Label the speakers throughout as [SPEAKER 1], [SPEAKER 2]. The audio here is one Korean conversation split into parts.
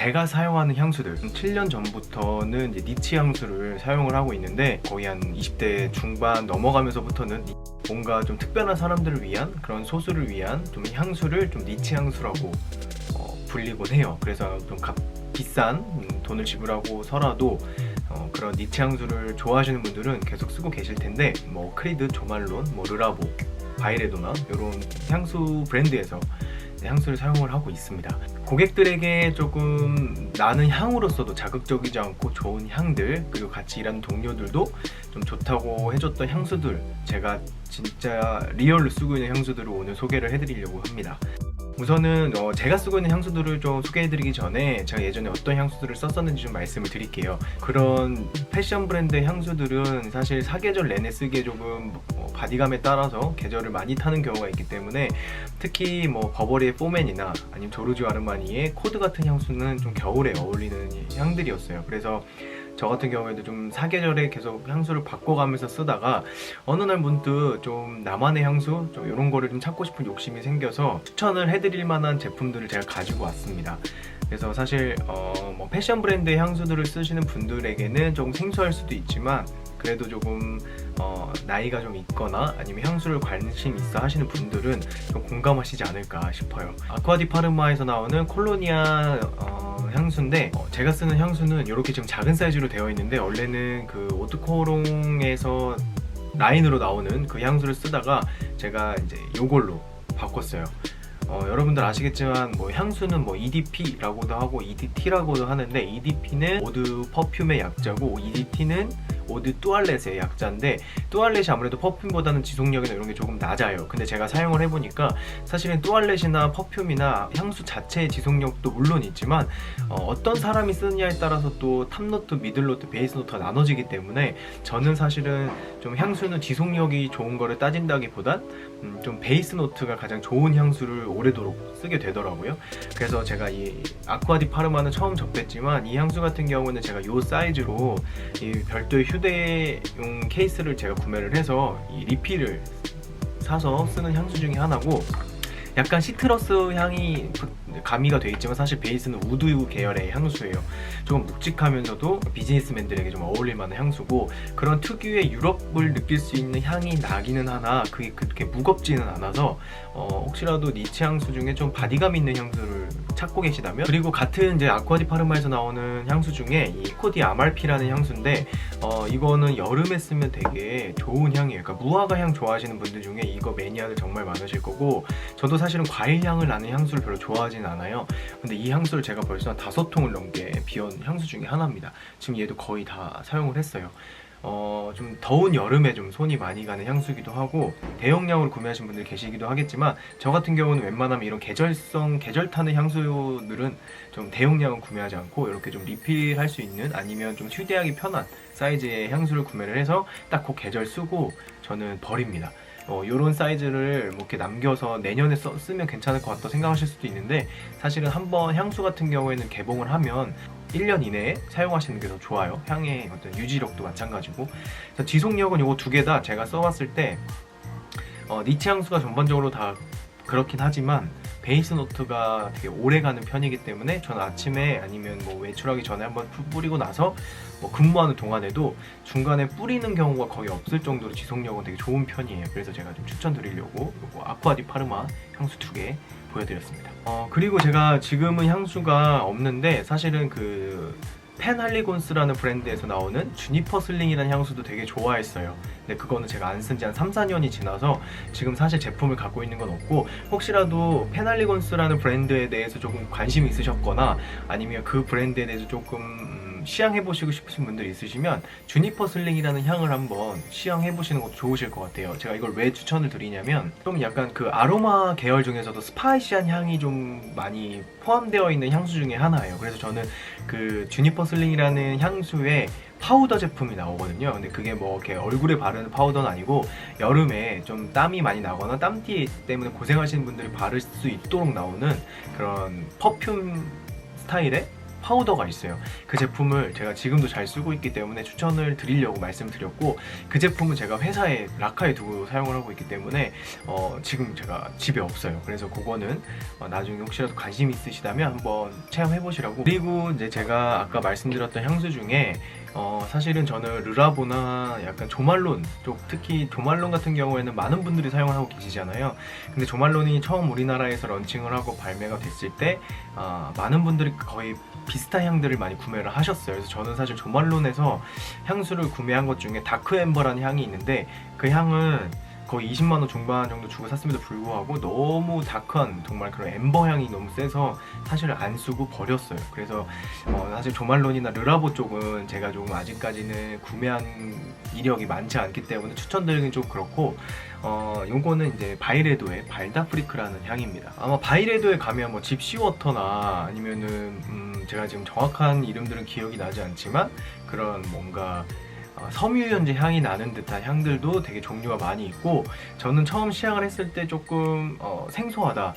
[SPEAKER 1] 제가 사용하는 향수들 7년 전부터는 이제 니치 향수를 사용을 하고 있는데 거의 한 20대 중반 넘어가면서부터는 뭔가 좀 특별한 사람들을 위한 그런 소수를 위한 좀 향수를 좀 니치 향수라고 불리곤 해요. 그래서 좀 비싼 돈을 지불하고서라도 그런 니치 향수를 좋아하시는 분들은 계속 쓰고 계실 텐데 뭐 크리드, 조말론, 뭐 르라보, 바이레도나 이런 향수 브랜드에서 향수를 사용을 하고 있습니다. 고객들에게 조금 나는 향으로서도 자극적이지 않고 좋은 향들, 그리고 같이 일하는 동료들도 좀 좋다고 해줬던 향수들, 제가 진짜 리얼로 쓰고 있는 향수들을 오늘 소개를 해드리려고 합니다. 우선은 제가 쓰고 있는 향수들을 좀 소개해드리기 전에 제가 예전에 어떤 향수들을 썼었는지 좀 말씀을 드릴게요. 그런 패션 브랜드의 향수들은 사실 사계절 내내 쓰기에 조금 바디감에 따라서 계절을 많이 타는 경우가 있기 때문에 특히 뭐 버버리의 포맨이나 아니면 조르지오 아르마니의 코드 같은 향수는 좀 겨울에 어울리는 향들이었어요. 그래서 저 같은 경우에도 좀 사계절에 계속 향수를 바꿔가면서 쓰다가 어느 날 문득 좀 나만의 향수 좀 이런 거를 좀 찾고 싶은 욕심이 생겨서 추천을 해드릴 만한 제품들을 제가 가지고 왔습니다. 그래서 사실 뭐 패션 브랜드의 향수들을 쓰시는 분들에게는 조금 생소할 수도 있지만 그래도 조금 나이가 좀 있거나 아니면 향수를 관심 있어 하시는 분들은 좀 공감하시지 않을까 싶어요. 아쿠아디 파르마에서 나오는 콜로니아 향수인데 제가 쓰는 향수는 이렇게 지금 작은 사이즈로 되어 있는데 원래는 그 오트코롱에서 라인으로 나오는 그 향수를 쓰다가 제가 이제 이걸로 바꿨어요. 여러분들 아시겠지만 뭐 향수는 뭐 EDP라고도 하고 EDT라고도 하는데 EDP는 오드 퍼퓸의 약자고 EDT는 오드 뚜알렛의 약자인데 뚜알렛이 아무래도 퍼퓸보다는 지속력이나 이런 게 조금 낮아요. 근데 제가 사용을 해보니까 사실은 뚜알렛이나 퍼퓸이나 향수 자체의 지속력도 물론 있지만 어떤 사람이 쓰느냐에 따라서 또 탑노트, 미들노트, 베이스노트가 나눠지기 때문에 저는 사실은 좀 향수는 지속력이 좋은 거를 따진다기보단 좀 베이스노트가 가장 좋은 향수를 오래도록 쓰게 되더라고요. 그래서 제가 이 아쿠아디 파르마는 처음 접했지만 이 향수 같은 경우는 제가 이 사이즈로 이 별도의 휴대용 케이스를 제가 구매를 해서 이 리필을 사서 쓰는 향수 중에 하나고 약간 시트러스 향이 가미가 되어 있지만 사실 베이스는 우드 계열의 향수예요. 조금 묵직하면서도 비즈니스맨들에게 좀 어울릴 만한 향수고 그런 특유의 유럽을 느낄 수 있는 향이 나기는 하나 그게 그렇게 무겁지는 않아서 혹시라도 니치 향수 중에 좀 바디감 있는 향수를 찾고 계시다면 그리고 같은 이제 아쿠아디 파르마에서 나오는 향수 중에 이 코디 아말피라는 향수인데 이거는 여름에 쓰면 되게 좋은 향이에요. 그러니까 무화과 향 좋아하시는 분들 중에 이거 매니아들 정말 많으실 거고 저도 사실은 과일 향을 나는 향수를 별로 좋아하지는 않아요. 근데 이 향수를 제가 벌써 한 5통을 넘게 비운 향수 중에 하나입니다. 지금 얘도 거의 다 사용을 했어요. 좀 더운 여름에 좀 손이 많이 가는 향수기도 하고 대용량으로 구매하신 분들 계시기도 하겠지만 저 같은 경우는 웬만하면 이런 계절 타는 향수들은 좀 대용량은 구매하지 않고 이렇게 좀 리필할 수 있는 아니면 좀 휴대하기 편한 사이즈의 향수를 구매를 해서 딱 그 계절 쓰고 저는 버립니다. 이런 사이즈를 뭐 이렇게 남겨서 내년에 쓰면 괜찮을 것 같다 생각하실 수도 있는데 사실은 한번 향수 같은 경우에는 개봉을 하면 1년 이내에 사용하시는 게 더 좋아요. 향의 어떤 유지력도 마찬가지고. 그래서 지속력은 이거 두 개 다 제가 써봤을 때 니치 향수가 전반적으로 다 그렇긴 하지만 베이스 노트가 되게 오래 가는 편이기 때문에 저는 아침에 아니면 뭐 외출하기 전에 한번 뿌리고 나서 뭐 근무하는 동안에도 중간에 뿌리는 경우가 거의 없을 정도로 지속력은 되게 좋은 편이에요. 그래서 제가 좀 추천드리려고 요거 아쿠아디 파르마 향수 2개 보여드렸습니다. 그리고 제가 지금은 향수가 없는데 사실은 그 펜할리곤스라는 브랜드에서 나오는 주니퍼 슬링이라는 향수도 되게 좋아했어요. 근데 그거는 제가 안 쓴 지 한 3-4년이 지나서 지금 사실 제품을 갖고 있는 건 없고 혹시라도 펜할리곤스라는 브랜드에 대해서 조금 관심이 있으셨거나 아니면 그 브랜드에 대해서 조금 시향해보시고 싶으신 분들이 있으시면 주니퍼 슬링이라는 향을 한번 시향해보시는 것도 좋으실 것 같아요. 제가 이걸 왜 추천을 드리냐면 좀 약간 그 아로마 계열 중에서도 스파이시한 향이 좀 많이 포함되어 있는 향수 중에 하나예요. 그래서 저는 그 주니퍼 슬링이라는 향수에 파우더 제품이 나오거든요. 근데 그게 뭐 이렇게 얼굴에 바르는 파우더는 아니고 여름에 좀 땀이 많이 나거나 땀띠 때문에 고생하시는 분들이 바를 수 있도록 나오는 그런 퍼퓸 스타일의 파우더가 있어요. 그 제품을 제가 지금도 잘 쓰고 있기 때문에 추천을 드리려고 말씀드렸고, 그 제품은 제가 회사에 락카에 두고 사용을 하고 있기 때문에 지금 제가 집에 없어요. 그래서 그거는 나중에 혹시라도 관심 있으시다면 한번 체험해 보시라고. 그리고 이제 제가 아까 말씀드렸던 향수 중에 사실은 저는 르라보나 약간 조말론 쪽, 특히 조말론 같은 경우에는 많은 분들이 사용을 하고 계시잖아요. 근데 조말론이 처음 우리나라에서 런칭을 하고 발매가 됐을 때 많은 분들이 거의 비슷한 향들을 많이 구매를 하셨어요. 그래서 저는 사실 조말론에서 향수를 구매한 것 중에 다크 엠버라는 향이 있는데, 그 향은 거의 20만원 중반 정도 주고 샀음에도 불구하고 너무 다크한 정말 그런 엠버 향이 너무 세서 사실 안 쓰고 버렸어요. 그래서 사실 조말론이나 르라보 쪽은 제가 조금 아직까지는 구매한 이력이 많지 않기 때문에 추천드리긴 좀 그렇고, 요거는 이제 바이레도의 발다프리크라는 향입니다. 아마 바이레도에 가면 뭐 집시워터나 아니면은 제가 지금 정확한 이름들은 기억이 나지 않지만 그런 뭔가 섬유유연제 향이 나는 듯한 향들도 되게 종류가 많이 있고, 저는 처음 시향을 했을 때 조금 생소하다,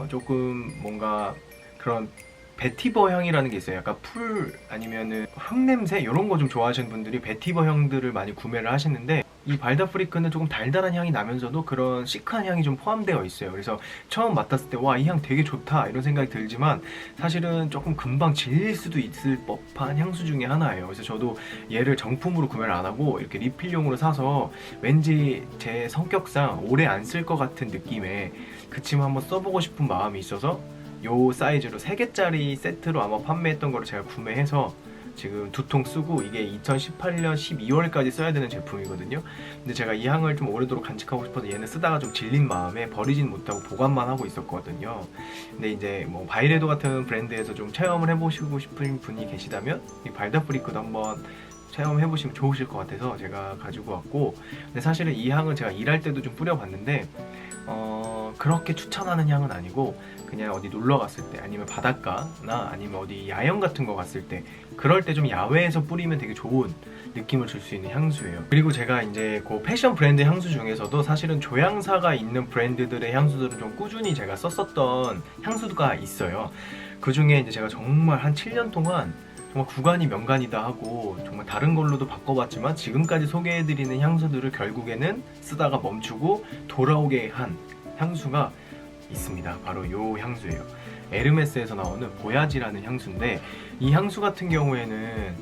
[SPEAKER 1] 조금 뭔가 그런 베티버 향이라는 게 있어요. 약간 풀 아니면은 흙냄새 이런 거 좀 좋아하시는 분들이 베티버 향들을 많이 구매를 하시는데, 이 발다프리크는 조금 달달한 향이 나면서도 그런 시크한 향이 좀 포함되어 있어요. 그래서 처음 맡았을 때 와, 이 향 되게 좋다 이런 생각이 들지만 사실은 조금 금방 질릴 수도 있을 법한 향수 중에 하나예요. 그래서 저도 얘를 정품으로 구매를 안 하고 이렇게 리필용으로 사서 왠지 제 성격상 오래 안 쓸 것 같은 느낌에 그치만 한번 써보고 싶은 마음이 있어서 요 사이즈로 3개짜리 세트로 아마 판매했던 거를 제가 구매해서 지금 2통 쓰고, 이게 2018년 12월까지 써야 되는 제품이거든요. 근데 제가 이 향을 좀 오래도록 간직하고 싶어서 얘는 쓰다가 좀 질린 마음에 버리진 못하고 보관만 하고 있었거든요. 근데 이제 뭐 바이레도 같은 브랜드에서 좀 체험을 해보시고 싶은 분이 계시다면 이 발다프리크도 한번 체험해보시면 좋으실 것 같아서 제가 가지고 왔고, 근데 사실은 이 향은 제가 일할 때도 좀 뿌려봤는데 그렇게 추천하는 향은 아니고, 그냥 어디 놀러 갔을 때 아니면 바닷가나 아니면 어디 야영 같은 거 갔을 때 그럴 때 좀 야외에서 뿌리면 되게 좋은 느낌을 줄 수 있는 향수예요. 그리고 제가 이제 그 패션 브랜드 향수 중에서도 사실은 조향사가 있는 브랜드들의 향수들은 좀 꾸준히 제가 썼었던 향수가 있어요. 그 중에 이제 제가 정말 한 7년 동안 정말 구간이 명간이다 하고 정말 다른 걸로도 바꿔봤지만 지금까지 소개해드리는 향수들을 결국에는 쓰다가 멈추고 돌아오게 한 향수가 있습니다. 바로 요 향수예요. 에르메스에서 나오는 보야지라는 향수인데, 이 향수 같은 경우에는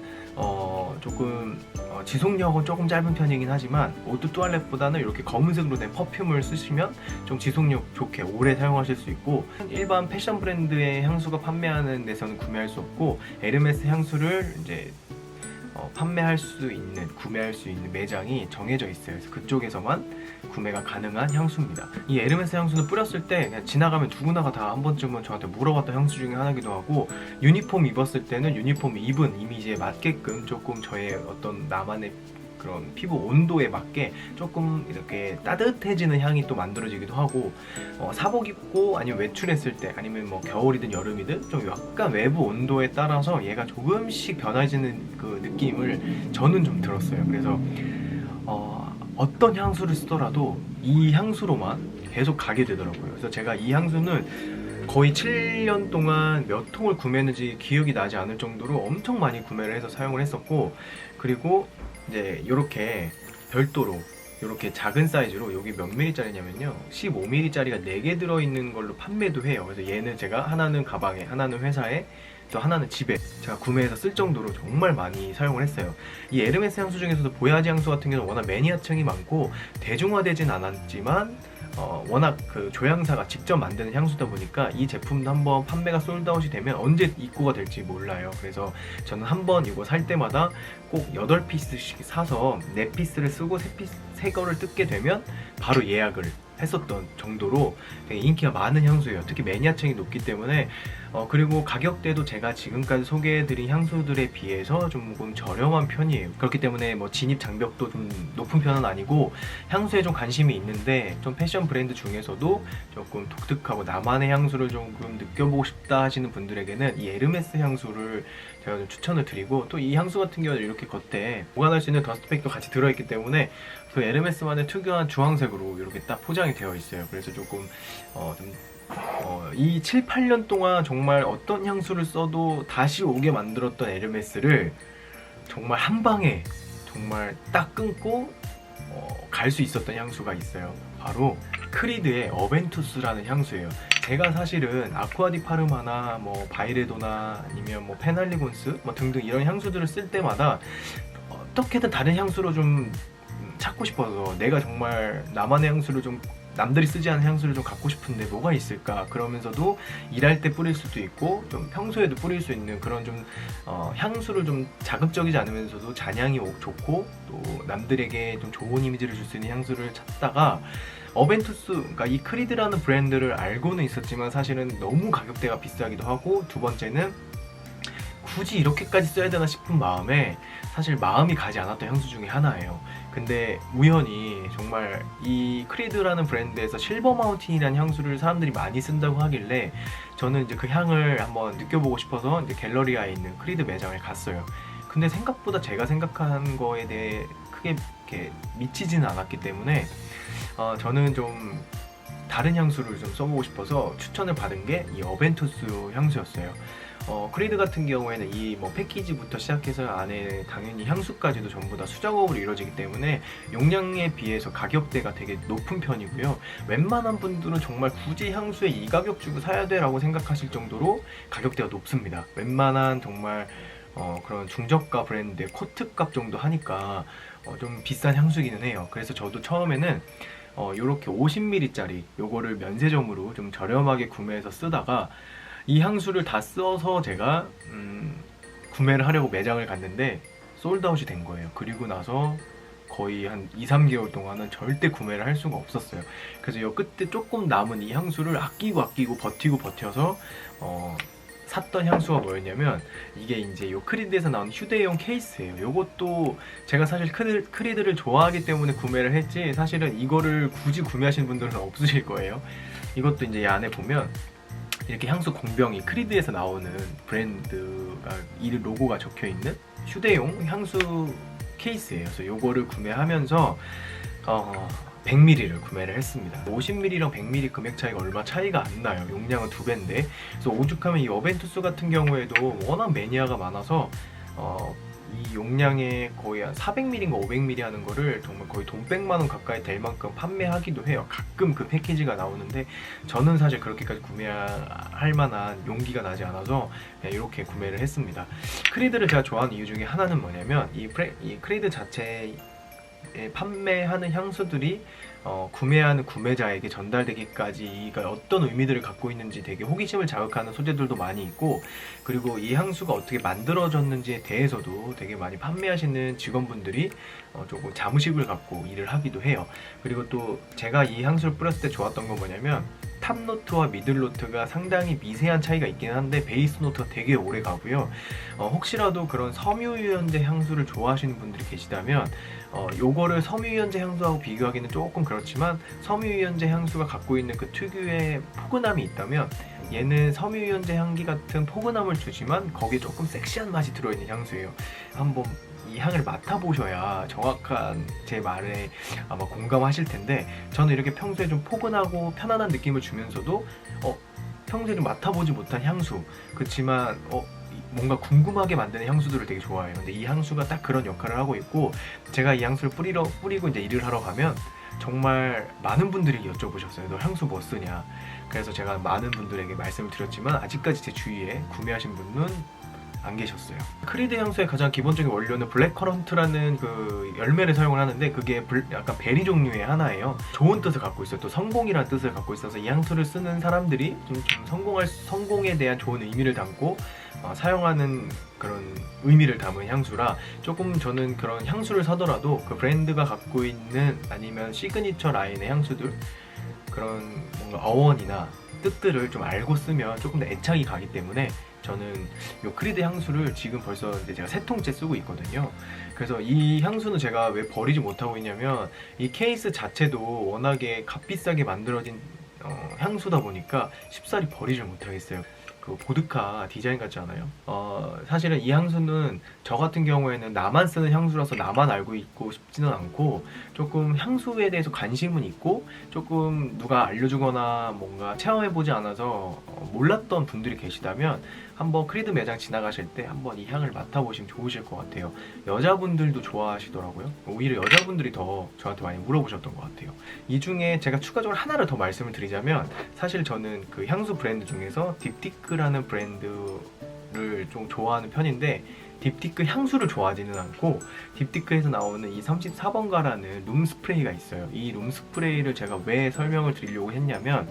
[SPEAKER 1] 조금 지속력은 조금 짧은 편이긴 하지만 오드 투알렛보다는 이렇게 검은색으로 된 퍼퓸을 쓰시면 좀 지속력 좋게 오래 사용하실 수 있고, 일반 패션 브랜드의 향수가 판매하는 데서는 구매할 수 없고, 에르메스 향수를 이제 판매할 수 있는, 구매할 수 있는 매장이 정해져 있어요. 그래서 그쪽에서만 구매가 가능한 향수입니다. 이 에르메스 향수는 뿌렸을 때 그냥 지나가면 누구나가 다 한 번쯤은 저한테 물어봤던 향수 중에 하나기도 하고, 유니폼 입었을 때는 유니폼 입은 이미지에 맞게끔 조금 저의 어떤 나만의 그런 피부 온도에 맞게 조금 이렇게 따뜻해지는 향이 또 만들어지기도 하고, 사복 입고 아니면 외출했을 때 아니면 뭐 겨울이든 여름이든 좀 약간 외부 온도에 따라서 얘가 조금씩 변해지는 그 느낌을 저는 좀 들었어요. 그래서 어떤 향수를 쓰더라도 이 향수로만 계속 가게 되더라고요. 그래서 제가 이 향수는 거의 7년 동안 몇 통을 구매했는지 기억이 나지 않을 정도로 엄청 많이 구매를 해서 사용을 했었고, 그리고 이제 이렇게 별도로 이렇게 작은 사이즈로, 여기 몇 밀리짜리냐면요 15mm짜리가 4개 들어있는 걸로 판매도 해요. 그래서 얘는 제가 하나는 가방에, 하나는 회사에, 또 하나는 집에 제가 구매해서 쓸 정도로 정말 많이 사용을 했어요. 이 에르메스 향수 중에서도 보야지 향수 같은 경우는 워낙 매니아층이 많고 대중화되진 않았지만 워낙 그 조향사가 직접 만드는 향수다 보니까 이 제품도 한번 판매가 솔드아웃이 되면 언제 입고가 될지 몰라요. 그래서 저는 한번 이거 살 때마다 꼭 8피스씩 사서 4피스를 쓰고 3거를 뜯게 되면 바로 예약을 했었던 정도로 되게 인기가 많은 향수예요. 특히 매니아층이 높기 때문에. 그리고 가격대도 제가 지금까지 소개해드린 향수들에 비해서 조금 저렴한 편이에요. 그렇기 때문에 뭐 진입 장벽도 좀 높은 편은 아니고, 향수에 좀 관심이 있는데 좀 패션 브랜드 중에서도 조금 독특하고 나만의 향수를 조금 느껴보고 싶다 하시는 분들에게는 이 에르메스 향수를 제가 좀 추천을 드리고, 또 이 향수 같은 경우는 이렇게 겉에 보관할 수 있는 더스트팩도 같이 들어있기 때문에 그 에르메스만의 특유한 주황색으로 이렇게 딱 포장이 되어 있어요. 그래서 조금 좀 이 7, 8년 동안 정말 어떤 향수를 써도 다시 오게 만들었던 에르메스를 정말 한 방에 정말 딱 끊고 갈 수 있었던 향수가 있어요. 바로 크리드의 어벤투스라는 향수예요. 제가 사실은 아쿠아디 파르마나 뭐 바이레도나 아니면 뭐 페날리곤스 뭐 등등 이런 향수들을 쓸 때마다 어떻게든 다른 향수로 좀 찾고 싶어서, 내가 정말 나만의 향수를 좀, 남들이 쓰지 않은 향수를 좀 갖고 싶은데 뭐가 있을까, 그러면서도 일할 때 뿌릴 수도 있고 좀 평소에도 뿌릴 수 있는 그런 좀 향수를 좀 자극적이지 않으면서도 잔향이 좋고 또 남들에게 좀 좋은 이미지를 줄 수 있는 향수를 찾다가 어벤투스, 그러니까 이 크리드라는 브랜드를 알고는 있었지만 사실은 너무 가격대가 비싸기도 하고, 두 번째는 굳이 이렇게까지 써야 되나 싶은 마음에 사실 마음이 가지 않았던 향수 중에 하나예요. 근데 우연히 정말 이 크리드라는 브랜드에서 실버 마운틴이라는 향수를 사람들이 많이 쓴다고 하길래 저는 이제 그 향을 한번 느껴보고 싶어서 이제 갤러리아에 있는 크리드 매장에 갔어요. 근데 생각보다 제가 생각한 거에 대해 크게 이렇게 미치지는 않았기 때문에 저는 좀 다른 향수를 좀 써보고 싶어서 추천을 받은 게 이 어벤투스 향수였어요. 크리드 같은 경우에는 이 뭐 패키지부터 시작해서 안에 당연히 향수까지도 전부 다 수작업으로 이루어지기 때문에 용량에 비해서 가격대가 되게 높은 편이고요. 웬만한 분들은 정말 굳이 향수에 이 가격 주고 사야 돼 라고 생각하실 정도로 가격대가 높습니다. 웬만한 정말 그런 중저가 브랜드의 코트값 정도 하니까 좀 비싼 향수기는 해요. 그래서 저도 처음에는 요렇게 50ml짜리 요거를 면세점으로 좀 저렴하게 구매해서 쓰다가 이 향수를 다 써서 제가 구매를 하려고 매장을 갔는데 솔드아웃이 된 거예요. 그리고 나서 거의 한 2, 3개월 동안은 절대 구매를 할 수가 없었어요. 그래서 요 끝에 조금 남은 이 향수를 아끼고 버텨서 샀던 향수가 뭐였냐면, 이게 이제 요 크리드에서 나온 휴대용 케이스예요. 요것도 제가 사실 크리드를 좋아하기 때문에 구매를 했지, 사실은 이거를 굳이 구매하시는 분들은 없으실 거예요. 이것도 이제 이 안에 보면 이렇게 향수 공병이 크리드에서 나오는 브랜드가 이 로고가 적혀 있는 휴대용 향수 케이스예요. 그래서 요거를 구매하면서 100ml를 구매를 했습니다. 50ml랑 100ml 금액 차이가 얼마 차이가 안 나요. 용량은 2배인데. 그래서 오죽하면 이 어벤투스 같은 경우에도 워낙 매니아가 많아서 이 용량에 거의 한 400ml인가 500ml 하는 거를 정말 거의 돈 100만원 가까이 될 만큼 판매하기도 해요. 가끔 그 패키지가 나오는데 저는 사실 그렇게까지 구매할 만한 용기가 나지 않아서 그냥 이렇게 구매를 했습니다. 크리드를 제가 좋아하는 이유 중에 하나는 뭐냐면, 이 크리드 자체에 판매하는 향수들이 구매하는 구매자에게 전달되기까지 이가 어떤 의미들을 갖고 있는지 되게 호기심을 자극하는 소재들도 많이 있고, 그리고 이 향수가 어떻게 만들어졌는지에 대해서도 되게 많이 판매하시는 직원분들이 조금 자부심을 갖고 일을 하기도 해요. 그리고 또 제가 이 향수를 뿌렸을 때 좋았던 건 뭐냐면, 탑노트와 미들노트가 상당히 미세한 차이가 있긴 한데 베이스 노트가 되게 오래 가고요. 혹시라도 그런 섬유유연제 향수를 좋아하시는 분들이 계시다면 요거를 섬유유연제 향수하고 비교하기는 조금 그렇지만, 섬유유연제 향수가 갖고 있는 그 특유의 포근함이 있다면 얘는 섬유유연제 향기 같은 포근함을 주지만 거기에 조금 섹시한 맛이 들어있는 향수예요. 한번 이 향을 맡아보셔야 정확한 제 말에 아마 공감하실 텐데, 저는 이렇게 평소에 좀 포근하고 편안한 느낌을 주면서도 평소에 좀 맡아보지 못한 향수, 그렇지만 뭔가 궁금하게 만드는 향수들을 되게 좋아해요. 근데 이 향수가 딱 그런 역할을 하고 있고, 제가 이 향수를 뿌리고 이제 일을 하러 가면 정말 많은 분들이 여쭤보셨어요. 너 향수 뭐 쓰냐? 그래서 제가 많은 분들에게 말씀을 드렸지만 아직까지 제 주위에 구매하신 분은 안 계셨어요. 크리드 향수의 가장 기본적인 원료는 블랙커런트라는 그 열매를 사용을 하는데, 그게 약간 베리 종류의 하나예요. 좋은 뜻을 갖고 있어요. 또 성공이라는 뜻을 갖고 있어서 이 향수를 쓰는 사람들이 좀 성공에 대한 좋은 의미를 담고 사용하는 그런 의미를 담은 향수라, 조금 저는 그런 향수를 사더라도 그 브랜드가 갖고 있는 아니면 시그니처 라인의 향수들, 그런 뭔가 어원이나 뜻들을 좀 알고 쓰면 조금 더 애착이 가기 때문에 저는 이 크리드 향수를 지금 벌써 이제 제가 3통째 쓰고 있거든요. 그래서 이 향수는 제가 왜 버리지 못하고 있냐면, 이 케이스 자체도 워낙에 값비싸게 만들어진 향수다 보니까 쉽사리 버리질 못하겠어요. 그 보드카 디자인 같지 않아요? 사실은 이 향수는 저 같은 경우에는 나만 쓰는 향수라서 나만 알고 있고 싶지는 않고 조금 향수에 대해서 관심은 있고 조금 누가 알려주거나 뭔가 체험해보지 않아서 몰랐던 분들이 계시다면 한번 크리드 매장 지나가실 때 한번 이 향을 맡아보시면 좋으실 것 같아요. 여자분들도 좋아하시더라고요. 오히려 여자분들이 더 저한테 많이 물어보셨던 것 같아요. 이 중에 제가 추가적으로 하나를 더 말씀을 드리자면 사실 저는 그 향수 브랜드 중에서 딥티크라는 브랜드를 좀 좋아하는 편인데 딥티크 향수를 좋아하지는 않고 딥티크에서 나오는 이 34번가라는 룸 스프레이가 있어요. 이 룸 스프레이를 제가 왜 설명을 드리려고 했냐면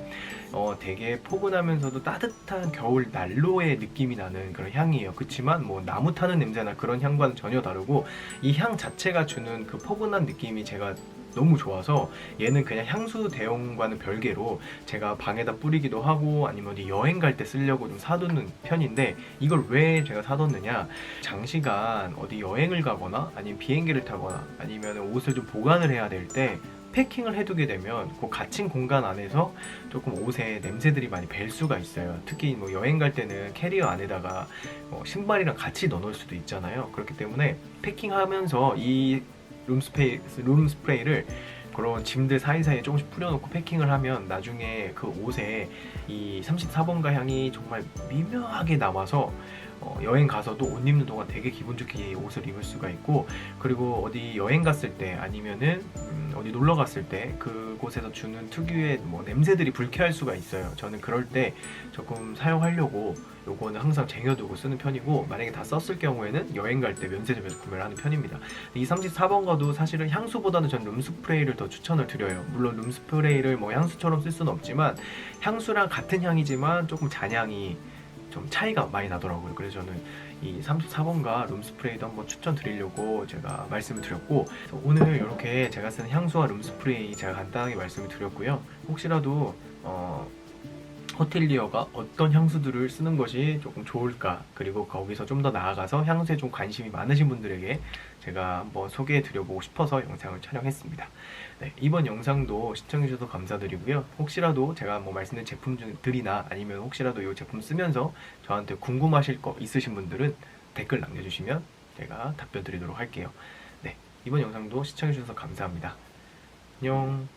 [SPEAKER 1] 되게 포근하면서도 따뜻한 겨울 난로의 느낌이 나는 그런 향이에요. 그렇지만 뭐 나무 타는 냄새나 그런 향과는 전혀 다르고 이 향 자체가 주는 그 포근한 느낌이 제가 너무 좋아서 얘는 그냥 향수 대용과는 별개로 제가 방에다 뿌리기도 하고 아니면 어디 여행 갈 때 쓰려고 좀 사두는 편인데 이걸 왜 제가 사뒀느냐, 장시간 어디 여행을 가거나 아니면 비행기를 타거나 아니면 옷을 좀 보관을 해야 될 때 패킹을 해두게 되면 그 갇힌 공간 안에서 조금 옷에 냄새들이 많이 벨 수가 있어요. 특히 뭐 여행 갈 때는 캐리어 안에다가 신발이랑 같이 넣어놓을 수도 있잖아요. 그렇기 때문에 패킹하면서 이 룸 스프레이를 그런 짐들 사이사이에 조금씩 뿌려놓고 패킹을 하면 나중에 그 옷에 이 34번가 향이 정말 미묘하게 남아서 여행 가서도 옷 입는 동안 되게 기분 좋게 옷을 입을 수가 있고, 그리고 어디 여행 갔을 때 아니면은 어디 놀러 갔을 때 그곳에서 주는 특유의 뭐 냄새들이 불쾌할 수가 있어요. 저는 그럴 때 조금 사용하려고 요거는 항상 쟁여두고 쓰는 편이고, 만약에 다 썼을 경우에는 여행 갈 때 면세점에서 구매를 하는 편입니다. 이 34번가도 사실은 향수보다는 전 룸스프레이를 더 추천을 드려요. 물론 룸스프레이를 뭐 향수처럼 쓸 수는 없지만 향수랑 같은 향이지만 조금 잔향이 좀 차이가 많이 나더라고요. 그래서 저는 이 34번가 룸스프레이도 한번 추천드리려고 제가 말씀을 드렸고, 오늘 이렇게 제가 쓰는 향수와 룸스프레이 제가 간단하게 말씀을 드렸고요. 혹시라도 호텔리어가 어떤 향수들을 쓰는 것이 조금 좋을까, 그리고 거기서 좀 더 나아가서 향수에 좀 관심이 많으신 분들에게 제가 한번 소개해 드려보고 싶어서 영상을 촬영했습니다. 네, 이번 영상도 시청해주셔서 감사드리고요. 혹시라도 제가 뭐 말씀드린 제품들이나 아니면 혹시라도 이 제품 쓰면서 저한테 궁금하실 거 있으신 분들은 댓글 남겨주시면 제가 답변 드리도록 할게요. 네, 이번 영상도 시청해주셔서 감사합니다. 안녕.